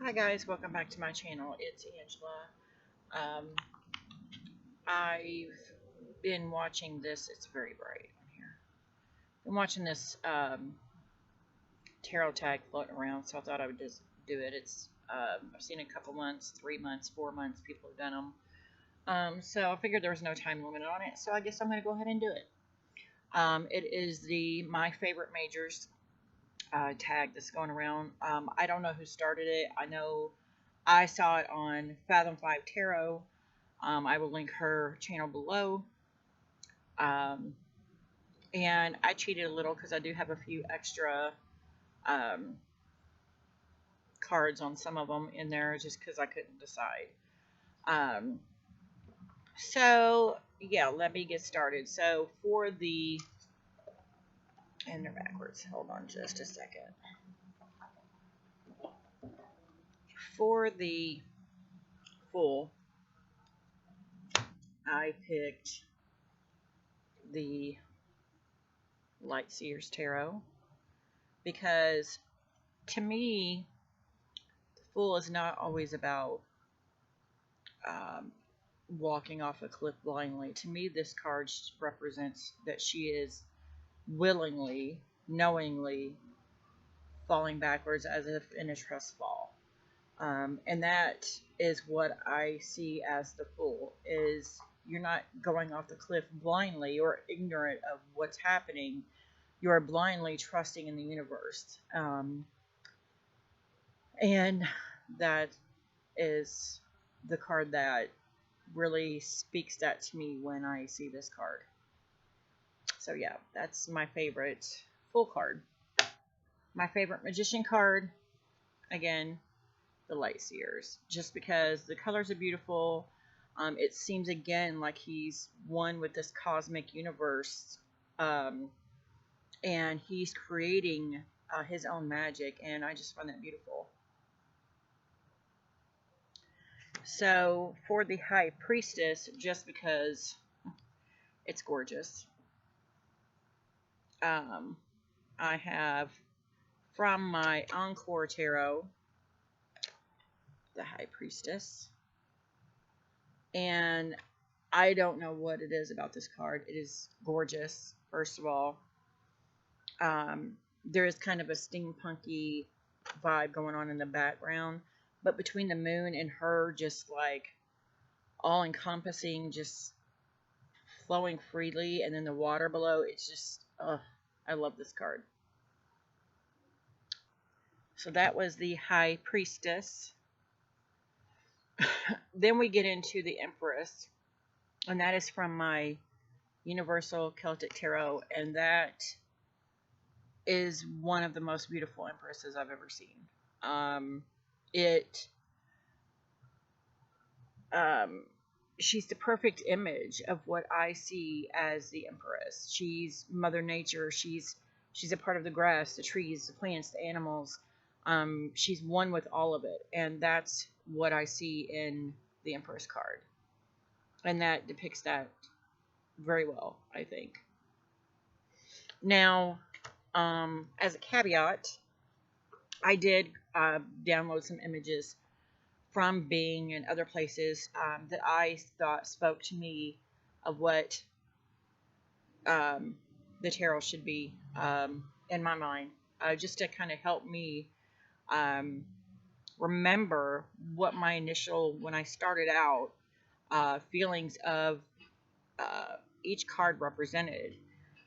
Hi guys, welcome back to my channel. It's Angela. Um, I've been watching this. It's very bright on here. Been watching this tarot tag floating around, so I thought I would just do it. It's I've seen a couple months, 3 months, 4 months. People have done them. So I figured there was no time limit on it, so I guess I'm going to go ahead and do it. It is the My Favorite Majors tag that's going around. I don't know who started it. I know I saw it on Fathom 5 Tarot. I will link her channel below. And I cheated a little because I do have a few extra cards on some of them in there just because I couldn't decide. So, yeah, let me get started. So, for the... And they're backwards. Hold on just a second. For the full, I picked the Light Seers Tarot because to me, the Fool is not always about walking off a cliff blindly. To me, this card represents that she is willingly, knowingly falling backwards as if in a trust fall. And that is what I see as the Fool, is you're not going off the cliff blindly or ignorant of what's happening. You are blindly trusting in the universe. And that is the card that really speaks that to me when I see this card. So yeah, that's my favorite Fool card. My favorite Magician card, again, the Light Seers. Just because the colors are beautiful. It seems again like he's one with this cosmic universe. And he's creating his own magic, and I just find that beautiful. So for the High Priestess, just because it's gorgeous, I have from my Encore Tarot the High Priestess, and I don't know what it is about this card. It is gorgeous. First of all, there is kind of a steampunky vibe going on in the background, but between the moon and her, just like all encompassing, just flowing freely, and then the water below, it's just, I love this card. So that was the High Priestess. Then we get into the Empress, and that is from my Universal Celtic Tarot, and that is one of the most beautiful Empresses I've ever seen. She's the perfect image of what I see as the Empress. She's Mother Nature. She's a part of the grass, the trees, the plants, the animals. She's one with all of it, and that's what I see in the Empress card, and that depicts that very well, I think. Now, as a caveat, I did download some images from Bing and other places that I thought spoke to me of what the tarot should be in my mind, just to kind of help me remember what my initial, when I started out, feelings of each card represented.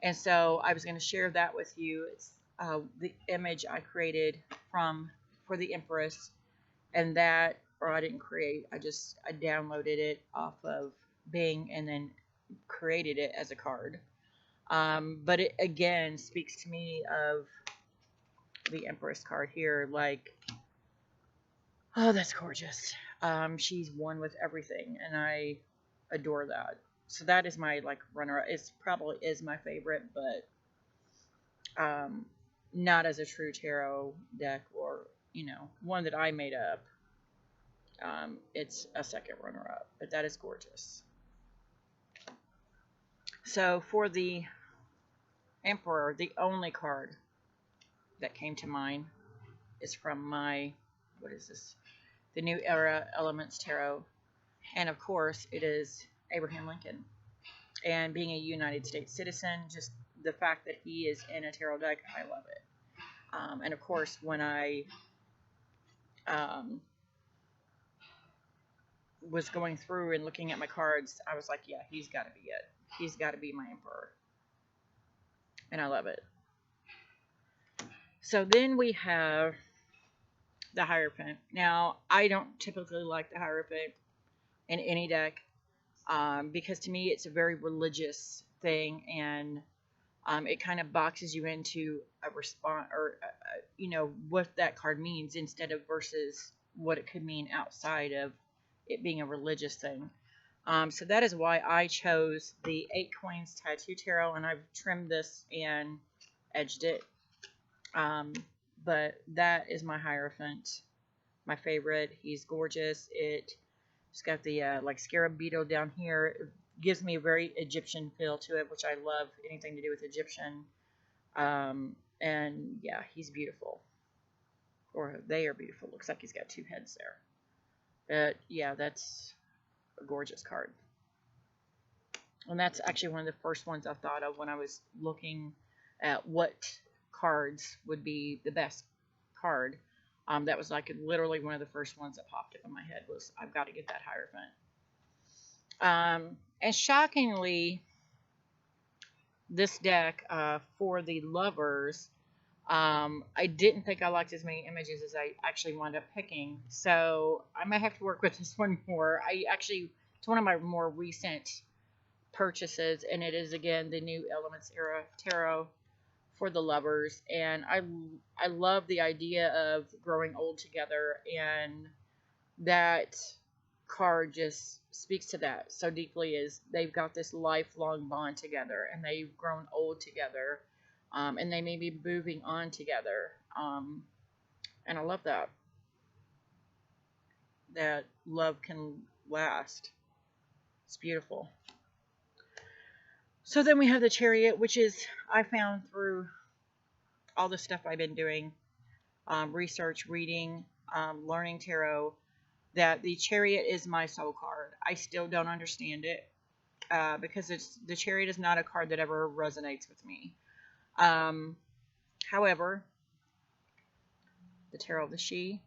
And so I was going to share that with you. It's the image I created for the Empress, and that, or I didn't create, I downloaded it off of Bing and then created it as a card. But it again speaks to me of the Empress card here. Like, oh, that's gorgeous. She's one with everything, and I adore that. So that is my runner. It probably is my favorite, but not as a true tarot deck, or one that I made up. It's a second runner-up, but that is gorgeous. So for the Emperor, the only card that came to mind is from my what is this? The New Era Elements Tarot. And of course, it is Abraham Lincoln. And being a United States citizen, just the fact that he is in a tarot deck, I love it. And of course, when I was going through and looking at my cards, I was like, yeah, he's got to be it. He's got to be my emperor. And I love it. So then we have the Hierophant. Now, I don't typically like the Hierophant in any deck because to me it's a very religious thing, and it kind of boxes you into a response, or what that card means, instead of versus what it could mean outside of it being a religious thing. So that is why I chose the 8 Coins Tattoo Tarot, and I've trimmed this and edged it. But that is my Hierophant, my favorite. He's gorgeous. It's got the like scarab beetle down here. It gives me a very Egyptian feel to it, which I love. Anything to do with Egyptian. And yeah, he's beautiful. Or they are beautiful. Looks like he's got 2 heads there. But yeah, that's a gorgeous card. And that's actually one of the first ones I thought of when I was looking at what cards would be the best card. That was like literally one of the first ones that popped up in my head was, I've got to get that Hierophant. And shockingly, this deck for the lovers, I didn't think I liked as many images as I actually wound up picking. So I might have to work with this one more. It's one of my more recent purchases, and it is again the New Elements Era Tarot for the lovers. And I love the idea of growing old together, and that card just speaks to that so deeply. Is they've got this lifelong bond together, and they've grown old together, and they may be moving on together, and I love that love can last. It's beautiful. So then we have the Chariot, which is, I found through all the stuff I've been doing, research, reading, learning tarot, that the Chariot is my soul card. I still don't understand it because the Chariot is not a card that ever resonates with me. However, the Tarot of the She,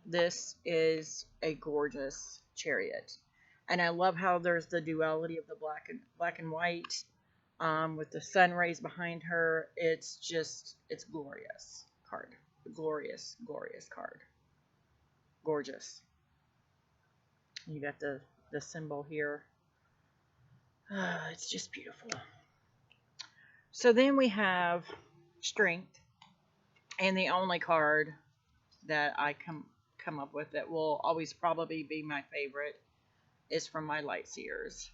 this is a gorgeous Chariot. And I love how there's the duality of the black and white with the sun rays behind her. It's glorious card. Glorious, glorious card. Gorgeous. You got the symbol here. It's just beautiful. So then we have Strength, and the only card that I come up with that will always probably be my favorite is from my Light Seers.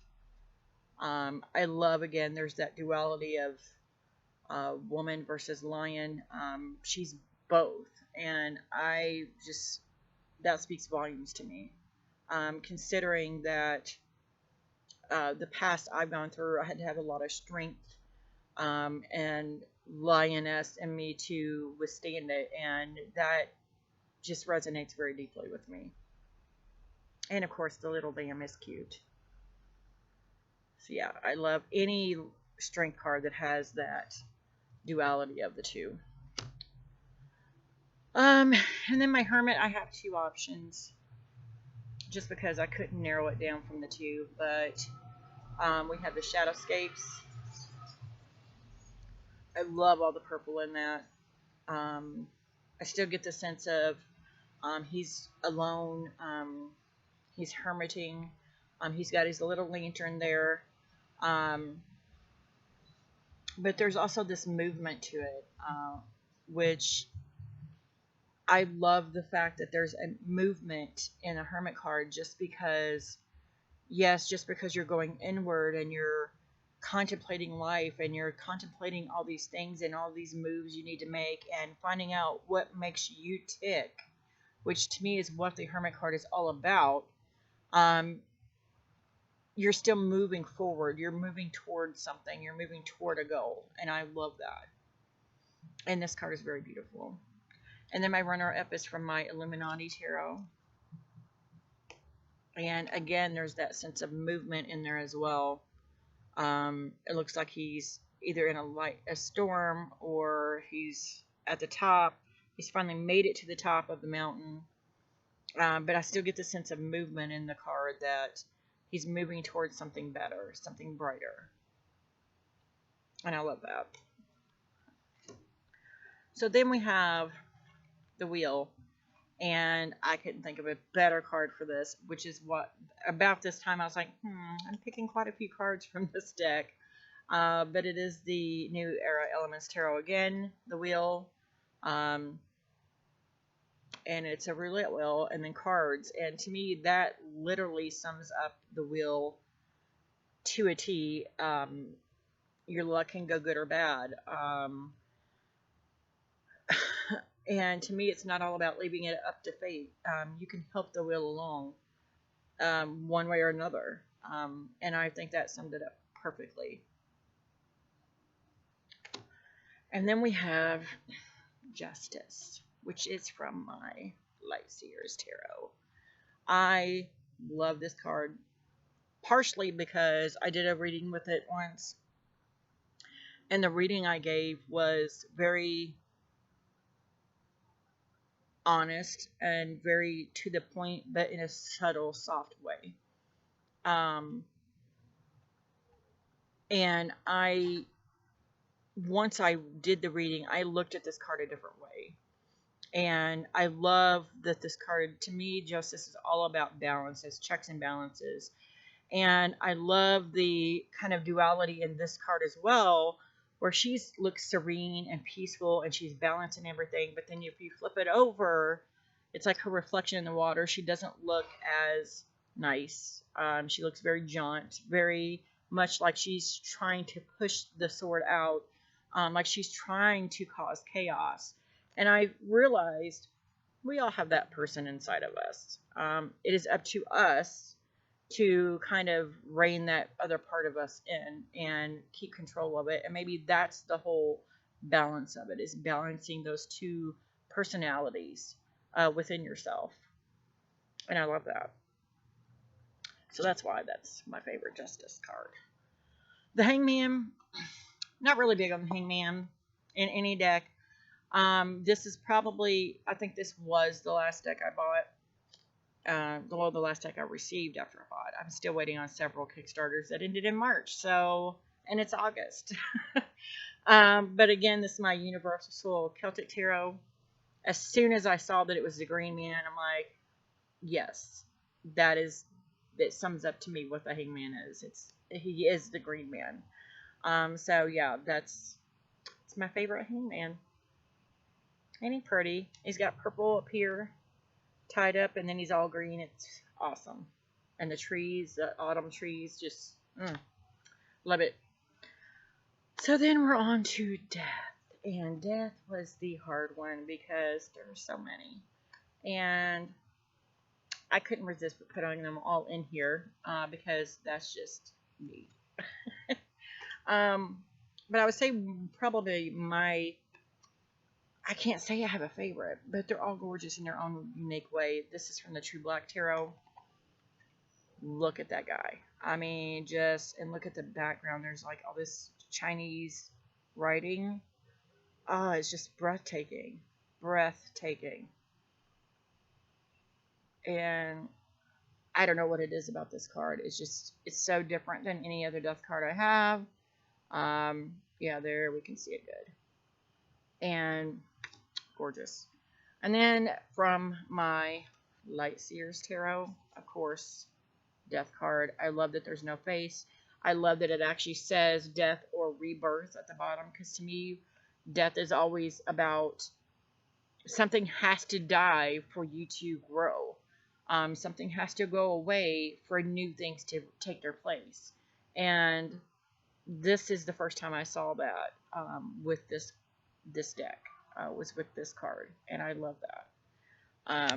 I love, again, there's that duality of woman versus lion. She's both, and that speaks volumes to me. Considering that the past I've gone through, I had to have a lot of strength and lioness in me to withstand it, and that just resonates very deeply with me. And of course, the little lamb is cute. So yeah, I love any strength card that has that duality of the two. And then my Hermit, I have 2 options, just because I couldn't narrow it down from the 2. But we have the Shadowscapes. I love all the purple in that. I still get the sense of he's alone. He's hermiting. He's got his little lantern there. But there's also this movement to it, which I love the fact that there's a movement in a Hermit card, just because you're going inward and you're contemplating life and you're contemplating all these things and all these moves you need to make and finding out what makes you tick, which to me is what the Hermit card is all about. You're still moving forward. You're moving towards something. You're moving toward a goal. And I love that. And this card is very beautiful. And then my runner-up is from my Illuminati Tarot. And again, there's that sense of movement in there as well. It looks like he's either in a storm, or he's at the top. He's finally made it to the top of the mountain. But I still get the sense of movement in the card, that he's moving towards something better, something brighter. And I love that. So then we have the wheel. And I couldn't think of a better card for this, which is what, about this time I was like, I'm picking quite a few cards from this deck. But it is the New Era Elements Tarot again, the wheel. And it's a roulette wheel and then cards. And to me, that literally sums up the wheel to a T. Your luck can go good or bad. And to me, it's not all about leaving it up to fate. You can help the wheel along one way or another. And I think that summed it up perfectly. And then we have Justice, which is from my Lightseers Tarot. I love this card, partially because I did a reading with it once. And the reading I gave was very honest and very to the point, but in a subtle, soft way. And once I did the reading, I looked at this card a different way. And I love that this card, to me, Justice is all about balances, checks and balances. And I love the kind of duality in this card as well, where she looks serene and peaceful and she's balancing everything. But then if you flip it over, it's like her reflection in the water. She doesn't look as nice. She looks very jaunt, very much like she's trying to push the sword out, like she's trying to cause chaos. And I realized we all have that person inside of us. It is up to us to kind of rein that other part of us in and keep control of it. And maybe that's the whole balance of it, is balancing those two personalities within yourself. And I love that. So that's why that's my favorite Justice card. The Hangman, not really big on the Hangman in any deck. This is probably, I think this was the last deck I bought. The last deck I received after I bought. I'm still waiting on several Kickstarters that ended in March, and it's August. But again, this is my Universal Celtic Tarot. As soon as I saw that it was the Green Man, I'm like, yes, it sums up to me what the Hangman is. He is the Green Man. So yeah, it's my favorite Hangman. Ain't he pretty? He's got purple up here, tied up, and then he's all green. It's awesome. And the trees, the autumn trees, just love it. So then we're on to Death. And Death was the hard one because there are so many. And I couldn't resist but putting them all in here because that's just me. But I would say probably I can't say I have a favorite, but they're all gorgeous in their own unique way. This is from the True Black Tarot. Look at that guy. I mean, and look at the background. There's like all this Chinese writing. Oh, it's just breathtaking. Breathtaking. And I don't know what it is about this card. It's so different than any other Death card I have. Yeah, there we can see it good. And gorgeous. And then from my Lightseers Tarot, of course, Death card. I love that there's no face. I love that it actually says death or rebirth at the bottom, because to me, death is always about something has to die for you to grow. Something has to go away for new things to take their place. And this is the first time I saw that with this deck. Was with this card, and I love that.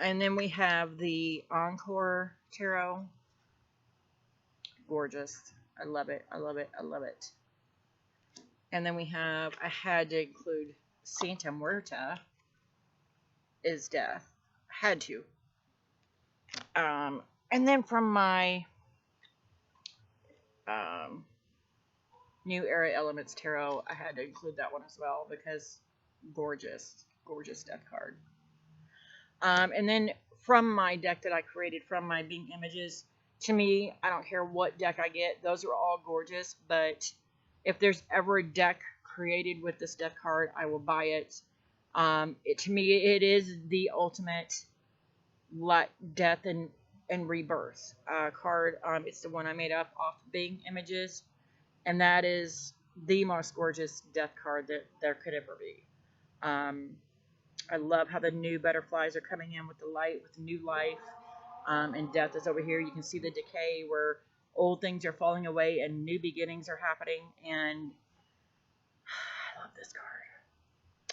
And then we have the Encore Tarot. Gorgeous. I love it. I love it. I love it. And then we have, I had to include Santa Muerta is death. Had to. And then from my um, New Era Elements Tarot, I had to include that one as well because gorgeous, gorgeous death card. And then from my deck that I created from my Bing images, to me, I don't care what deck I get. Those are all gorgeous, but if there's ever a deck created with this death card, I will buy it. To me, it is the ultimate death and rebirth card. It's the one I made up off Bing images, and that is the most gorgeous death card that there could ever be. I love how the new butterflies are coming in with the light, with new life, and death is over here. You can see the decay where old things are falling away and new beginnings are happening, and I love this card.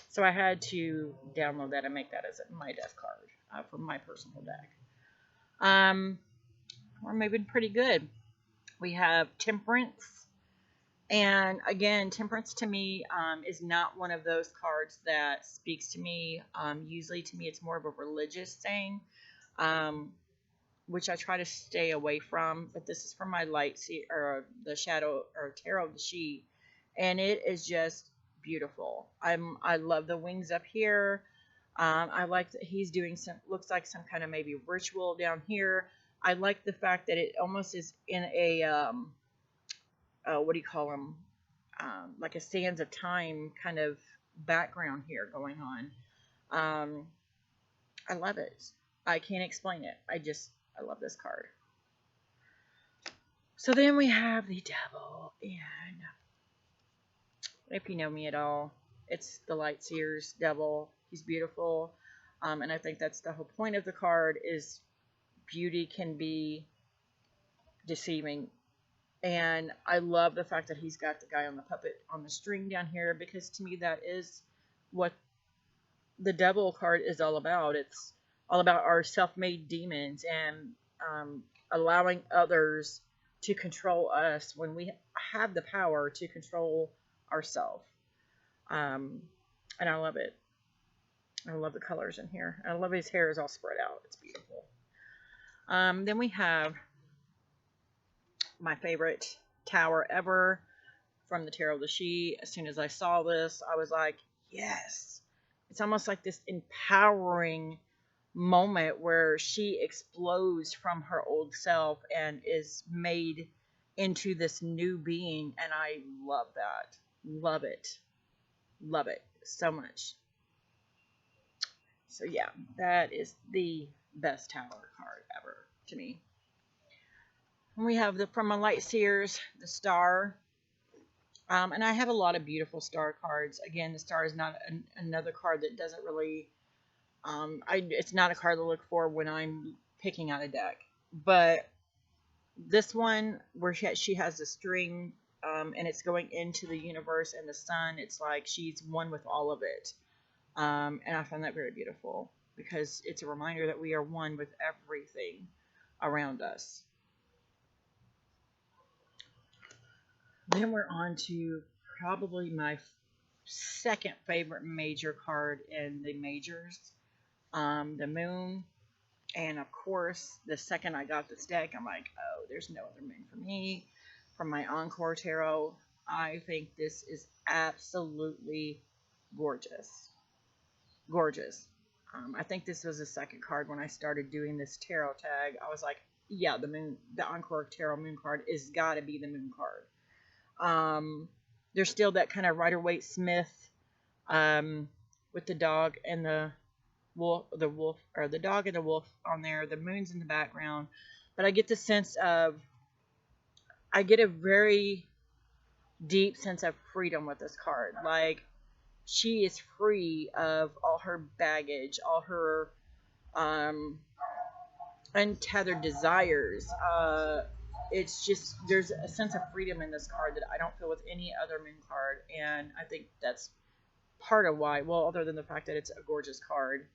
So I had to download that and make that as my death card from my personal deck. We're moving pretty good. We have Temperance. And again, Temperance to me is not one of those cards that speaks to me. Usually to me it's more of a religious thing, which I try to stay away from. But this is from my or the Shadow or Tarot of the She, and it is just beautiful. I love the wings up here. I like that he's doing looks like some kind of maybe ritual down here. I like the fact that it almost is in a what do you call them? Like a sands of time kind of background here going on. I love it. I can't explain it. I love this card. So then we have the Devil, and if you know me at all, it's the Light Seer's Devil. He's beautiful, and I think that's the whole point of the card is beauty can be deceiving. And I love the fact that he's got the guy on the puppet on the string down here, because to me that is what the Devil card is all about. It's all about our self-made demons and allowing others to control us when we have the power to control ourselves. And I love it. I love the colors in here. I love his hair is all spread out. It's beautiful. Then we have my favorite tower ever from the Tarot of the She. As soon as I saw this, I was like, yes. It's almost like this empowering moment where she explodes from her old self and is made into this new being, and I love that. Love it. Love it so much. So yeah, that is the best tower card ever to me. And we have from my Light Seers, the Star. And I have a lot of beautiful star cards. Again, the Star is not another card that doesn't really... it's not a card to look for when I'm picking out a deck. But this one, where she has the string, and it's going into the universe and the sun, it's like she's one with all of it. And I find that very beautiful, because it's a reminder that we are one with everything around us. Then we're on to probably my second favorite major card in the majors, the Moon. And of course, the second I got this deck, I'm like, oh, there's no other Moon for me. From my Encore Tarot, I think this is absolutely gorgeous. Gorgeous. I think this was the second card when I started doing this tarot tag. I was like, yeah, the Encore Tarot Moon card is got to be the Moon card. There's still that kind of Rider-Waite Smith with the dog and the wolf, or the dog and the wolf on there. The moon's in the background, but I get the sense of, I get a very deep sense of freedom with this card. Like, she is free of all her baggage, all her untethered desires. It's just, there's a sense of freedom in this card that I don't feel with any other Moon card, and I think that's part of why, well, other than the fact that it's a gorgeous card,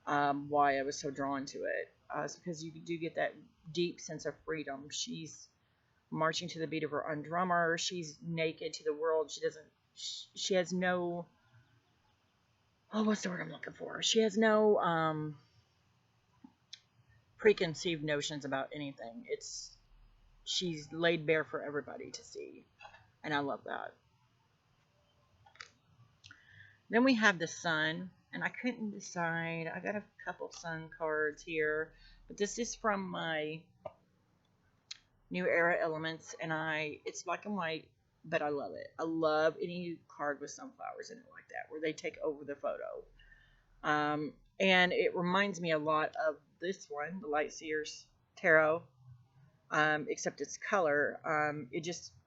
why I was so drawn to it. It's because you do get that deep sense of freedom. She's marching to the beat of her own drummer. She's naked to the world. She has no oh, what's the word I'm looking for? She has no preconceived notions about anything. She's laid bare for everybody to see, and I love that. Then we have the sun, and I couldn't decide. I got a couple sun cards here, but this is from my New Era Elements, and it's black and white, but I love it. I love any card with sunflowers in it like that, where they take over the photo. And it reminds me a lot of this one, the Light Seers Tarot, except it's color.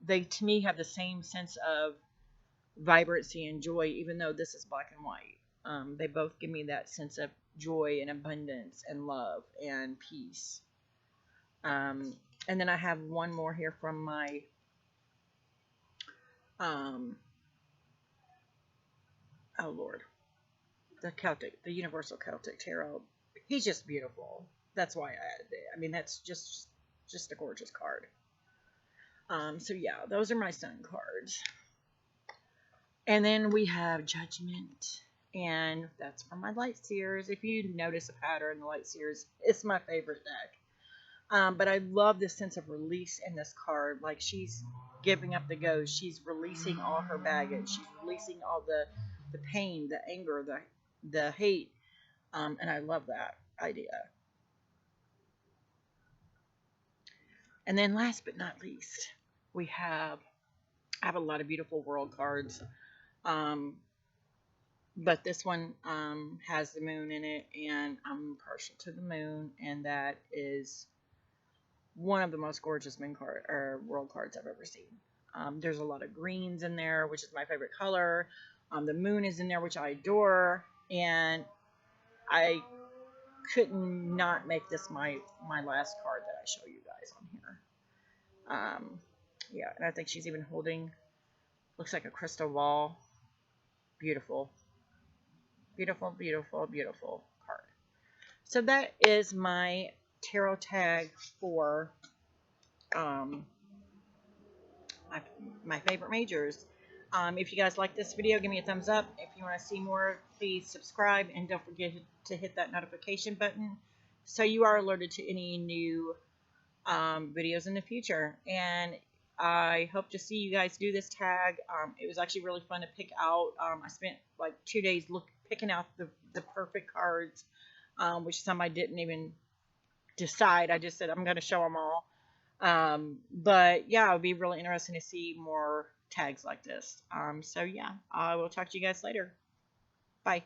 They to me have the same sense of vibrancy and joy, even though this is black and white. They both give me that sense of joy and abundance and love and peace. And then I have one more here from my oh Lord, the Universal Celtic Tarot. He's just beautiful. That's why I added it. I mean, that's just a gorgeous card. So yeah, those are my sun cards. And then we have Judgment, and that's from my Light Seers. If you notice a pattern, the Light Seers, it's my favorite deck. But I love the sense of release in this card. Like, she's giving up the ghost. She's releasing all her baggage. She's releasing all the pain, the anger, the hate. And I love that idea. And then last but not least, I have a lot of beautiful world cards. But this one has the moon in it, and I'm partial to the moon, and that is one of the most gorgeous world cards I've ever seen. There's a lot of greens in there, which is my favorite color. The moon is in there, which I adore, and I couldn't not make this my last card that I show you guys on here. Yeah, and I think she's even holding, looks like a crystal ball. Beautiful. Beautiful, beautiful, beautiful card. So that is my tarot tag for my favorite majors. If you guys like this video, give me a thumbs up. If you want to see more, please subscribe, and don't forget to hit that notification button so you are alerted to any new videos in the future. And I hope to see you guys do this tag. It was actually really fun to pick out. I spent like 2 days picking out the perfect cards, which some I didn't even decide. I just said I'm going to show them all. But yeah, it would be really interesting to see more tags like this. So yeah, I will talk to you guys later. Bye.